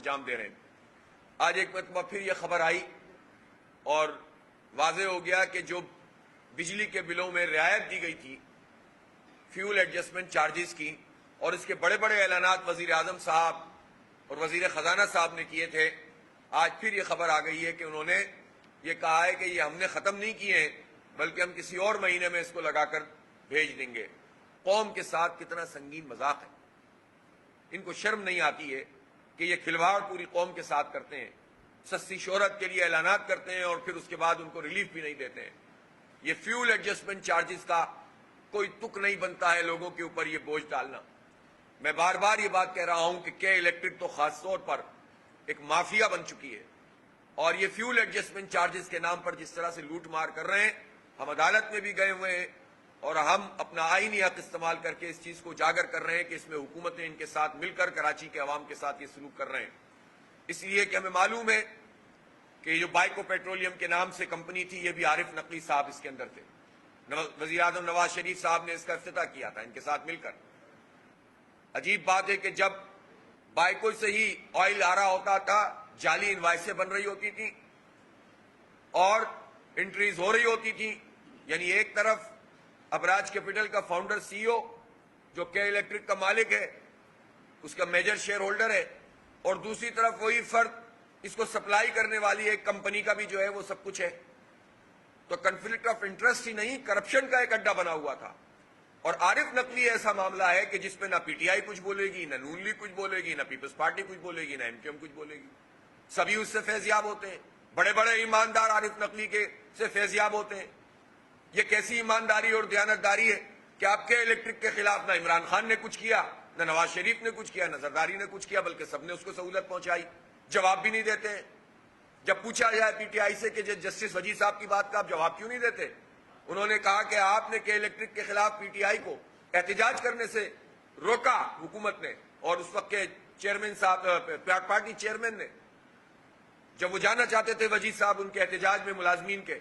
انجام دے رہے ہیں۔ آج ایک مرتبہ پھر یہ خبر آئی اور واضح ہو گیا کہ جو بجلی کے بلوں میں رعایت دی گئی تھی فیول ایڈجسٹمنٹ چارجز کی، اور اس کے بڑے بڑے اعلانات وزیر اعظم صاحب اور وزیر خزانہ صاحب نے کیے تھے، آج پھر یہ خبر آ گئی ہے کہ انہوں نے یہ کہا ہے کہ یہ ہم نے ختم نہیں کیے ہیں بلکہ ہم کسی اور مہینے میں اس کو لگا کر بھیج دیں گے۔ قوم کے ساتھ کتنا سنگین مذاق ہے، ان کو شرم نہیں آتی ہے کہ یہ کھلواڑ پوری قوم کے ساتھ کرتے ہیں، سستی شہرت کے لیے اعلانات کرتے ہیں اور پھر اس کے بعد ان کو ریلیف بھی نہیں دیتے ہیں۔ یہ فیول ایڈجسٹمنٹ چارجز کا کوئی تک نہیں بنتا ہے لوگوں کے اوپر یہ بوجھ ڈالنا۔ میں بار بار یہ بات کہہ رہا ہوں کہ کے الیکٹرک تو خاص طور پر ایک مافیا بن چکی ہے، اور یہ فیول ایڈجسٹمنٹ چارجز کے نام پر جس طرح سے لوٹ مار کر رہے ہیں، ہم عدالت میں بھی گئے ہوئے ہیں اور ہم اپنا آئینی حق استعمال کر کے اس چیز کو اجاگر کر رہے ہیں کہ اس میں حکومتیں ان کے ساتھ مل کر کراچی کے عوام کے ساتھ یہ سلوک کر رہے ہیں، اس لیے کہ ہمیں معلوم ہے کہ یہ جو بائیکو پیٹرولیم کے نام سے کمپنی تھی، یہ بھی عارف نقوی صاحب اس کے اندر تھے، وزیر اعظم نواز شریف صاحب نے اس کا افتتاح کیا تھا ان کے ساتھ مل کر۔ عجیب بات ہے کہ جب بائیکو سے ہی آئل آ رہا ہوتا تھا، جعلی انوائسیں بن رہی ہوتی تھی اور انٹریز ہو رہی ہوتی تھی، یعنی ایک طرف ابراج کیپٹل کا فاؤنڈر سی او جو کے الیکٹرک کا مالک ہے، اس کا میجر شیئر ہولڈر ہے، اور دوسری طرف وہی فرد اس کو سپلائی کرنے والی ایک کمپنی کا بھی جو ہے وہ سب کچھ ہے، تو کنفلکٹ آف انٹرسٹ ہی نہیں، کرپشن کا ایک اڈا بنا ہوا تھا۔ اور عارف نقوی ایسا معاملہ ہے کہ جس میں نہ پی ٹی آئی کچھ بولے گی، نہ نون لیگ کچھ بولے گی، نہ پیپلز پارٹی کچھ بولے گی، نہ ایم کیو ایم کچھ بولے گی، سبھی اس سے فیضیاب ہوتے ہیں، بڑے بڑے ایماندار عارف نقوی کے سے فیضیاب ہوتے ہیں۔ یہ کیسی ایمانداری اور دیانتداری ہے کہ آپ کے الیکٹرک کے خلاف نہ عمران خان نے کچھ کیا، نہ نواز شریف نے کچھ کیا، نہ زرداری نے کچھ کیا، بلکہ سب نے اس کو سہولت پہنچائی، جواب بھی نہیں دیتے ہیں۔ جب پوچھا جائے پی ٹی آئی سے کہ جسٹس وجی صاحب کی بات کا آپ جواب کیوں نہیں دیتے، انہوں نے کہا کہ آپ نے کے الیکٹرک کے خلاف پی ٹی آئی کو احتجاج کرنے سے روکا حکومت نے، اور اس وقت کے چیئرمین صاحب پارٹی چیئرمین نے، جب وہ جانا چاہتے تھے وجی صاحب ان کے احتجاج میں ملازمین کے،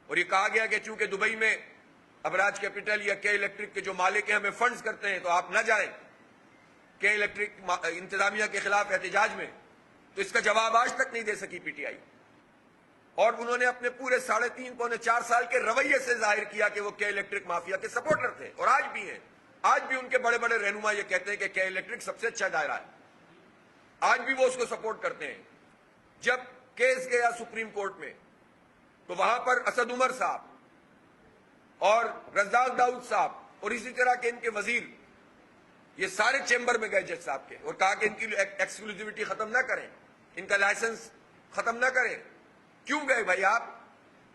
اور یہ کہا گیا کہ چونکہ دبئی میں ابراج کیپٹل یا کے الیکٹرک کے جو مالک ہیں ہمیں فنڈز کرتے ہیں تو آپ نہ جائیں کے الیکٹرک انتظامیہ کے خلاف احتجاج میں، تو اس کا جواب آج تک نہیں دے سکی پی ٹی آئی، اور انہوں نے اپنے پورے 3.5 پونے 4 سال کے رویے سے ظاہر کیا کہ وہ کے الیکٹرک مافیا کے سپورٹر تھے، اور آج بھی ہیں۔ آج بھی ان کے بڑے بڑے رہنما یہ کہتے ہیں کہ کے الیکٹرک سب سے اچھا دائرہ ہے، آج بھی وہ اس کو سپورٹ کرتے ہیں۔ جب کیس گیا سپریم کورٹ میں تو وہاں پر اسد عمر صاحب اور رزاق داؤد صاحب اور اسی طرح کے ان کے وزیر یہ سارے چیمبر میں گئے جج صاحب کے، اور کہا کہ ان کی ایکسکلوزیوٹی ختم نہ کریں، ان کا لائسنس ختم نہ کریں۔ کیوں گئے بھائی آپ؟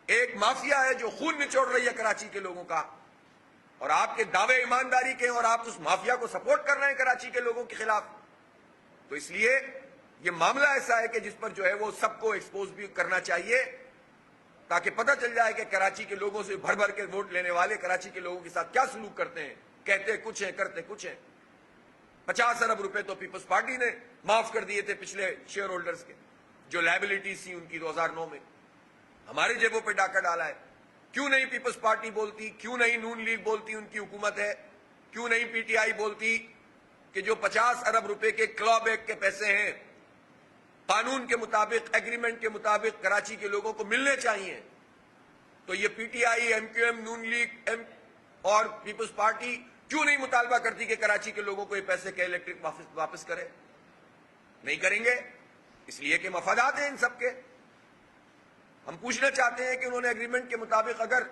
ایک مافیا ہے جو خون نچوڑ رہی ہے کراچی کے لوگوں کا، اور آپ کے دعوے ایمانداری کے ہیں اور آپ اس مافیا کو سپورٹ کر رہے ہیں کراچی کے لوگوں کے خلاف۔ تو اس لیے یہ معاملہ ایسا ہے کہ جس پر جو ہے وہ سب کو ایکسپوز بھی کرنا چاہیے، تاکہ پتہ چل جائے کہ کراچی کے لوگوں سے بھر بھر کے ووٹ لینے والے کراچی کے لوگوں کے ساتھ کیا سلوک کرتے ہیں، کہتے کچھ ہیں کرتے کچھ ہیں۔ 50 ارب روپے تو پیپلز پارٹی نے معاف کر دیے تھے پچھلے شیئر ہولڈرز کے، جو لائبلٹیز تھی ان کی 2009 میں، ہمارے جیبوں پہ ڈاکہ ڈالا ہے۔ کیوں نہیں پیپلز پارٹی بولتی، کیوں نہیں نون لیگ بولتی ان کی حکومت ہے، کیوں نہیں پی ٹی آئی بولتی کہ جو 50 ارب روپے کے کلا بیک کے پیسے ہیں قانون کے مطابق، ایگریمنٹ کے مطابق کراچی کے لوگوں کو ملنے چاہیے، تو یہ P T I, M Q M, نون لیگ اور پیپلز پارٹی کیوں نہیں مطالبہ کرتی کہ کراچی کے لوگوں کو یہ پیسے کے الیکٹرک واپس کرے؟ نہیں کریں گے، اس لیے کہ مفادات ہیں ان سب کے۔ ہم پوچھنا چاہتے ہیں کہ انہوں نے ایگریمنٹ کے مطابق اگر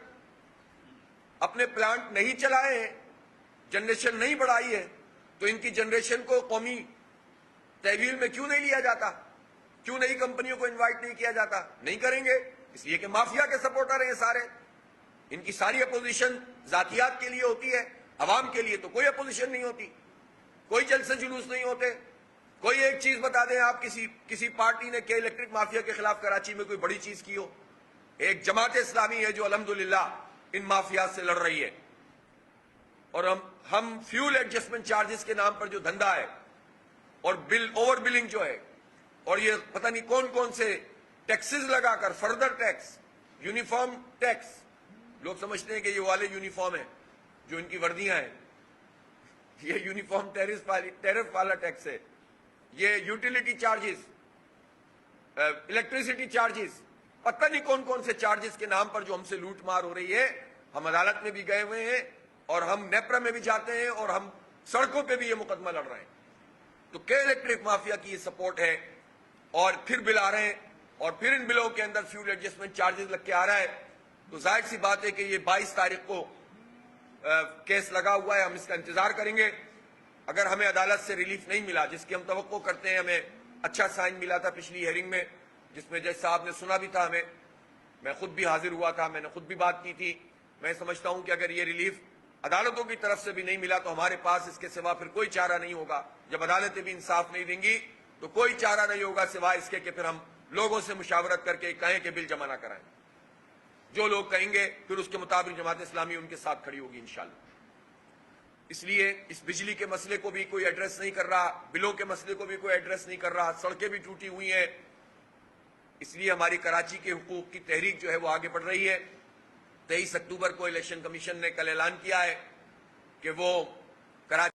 اپنے پلانٹ نہیں چلائے ہیں، جنریشن نہیں بڑھائی ہے، تو ان کی جنریشن کو قومی تحویل میں کیوں نہیں لیا جاتا؟ کیوں نئی کمپنیوں کو انوائٹ نہیں کیا جاتا؟ نہیں کریں گے، اس لیے کہ مافیا کے سپورٹر ہیں یہ سارے۔ ان کی ساری اپوزیشن ذاتیات کے لیے ہوتی ہے، عوام کے لیے تو کوئی اپوزیشن نہیں ہوتی، کوئی جلسے جلوس نہیں ہوتے۔ کوئی ایک چیز بتا دیں آپ، کسی پارٹی نے کے الیکٹرک مافیا کے خلاف کراچی میں کوئی بڑی چیز کی ہو؟ ایک جماعت اسلامی ہے جو الحمدللہ ان مافیات سے لڑ رہی ہے، اور ہم فیول ایڈجسٹمنٹ چارجز کے نام پر جو دھندا ہے اور اوور بلنگ جو ہے، اور یہ پتہ نہیں کون کون سے ٹیکسز لگا کر، فردر ٹیکس، یونیفارم ٹیکس، لوگ سمجھتے ہیں کہ یہ والے یونیفارم ہیں جو ان کی وردیاں ہیں، یہ یونیفارم ٹیرف والا ٹیکس ہے، یہ یوٹیلیٹی چارجز، الیکٹریسٹی چارجز، پتہ نہیں کون کون سے چارجز کے نام پر جو ہم سے لوٹ مار ہو رہی ہے. ہم عدالت میں بھی گئے ہوئے ہیں اور ہم نیپرا میں بھی جاتے ہیں اور ہم سڑکوں پہ بھی یہ مقدمہ لڑ رہے ہیں. تو کہ الیکٹرک مافیا کی یہ سپورٹ ہے اور پھر بل آ رہے ہیں اور پھر ان بلوں کے اندر فیول ایڈجسٹمنٹ چارجز لگ کے آ رہا ہے. تو ظاہر سی بات ہے کہ یہ 22 تاریخ کو کیس لگا ہوا ہے. ہم اس کا انتظار کریں گے. اگر ہمیں عدالت سے ریلیف نہیں ملا جس کی ہم توقع کرتے ہیں، ہمیں اچھا سائن ملا تھا پچھلی ہیئرنگ میں جس میں جج صاحب نے سنا بھی تھا ہمیں، میں خود بھی حاضر ہوا تھا، میں نے خود بھی بات کی تھی. میں سمجھتا ہوں کہ اگر یہ ریلیف عدالتوں کی طرف سے بھی نہیں ملا تو ہمارے پاس اس کے سوا پھر کوئی چارہ نہیں ہوگا. جب عدالتیں بھی انصاف نہیں دیں گی تو کوئی چارہ نہیں ہوگا سوائے اس کے کہ پھر ہم لوگوں سے مشاورت کر کے کہیں کہ بل جمع نہ کرائیں. جو لوگ کہیں گے پھر اس کے مطابق جماعت اسلامی ان کے ساتھ کھڑی ہوگی انشاءاللہ. اس لیے اس بجلی کے مسئلے کو بھی کوئی ایڈریس نہیں کر رہا، بلوں کے مسئلے کو بھی کوئی ایڈریس نہیں کر رہا، سڑکیں بھی ٹوٹی ہوئی ہیں. اس لیے ہماری کراچی کے حقوق کی تحریک جو ہے وہ آگے بڑھ رہی ہے. 23 اکتوبر کو الیکشن کمیشن نے کل اعلان کیا ہے کہ وہ کراچی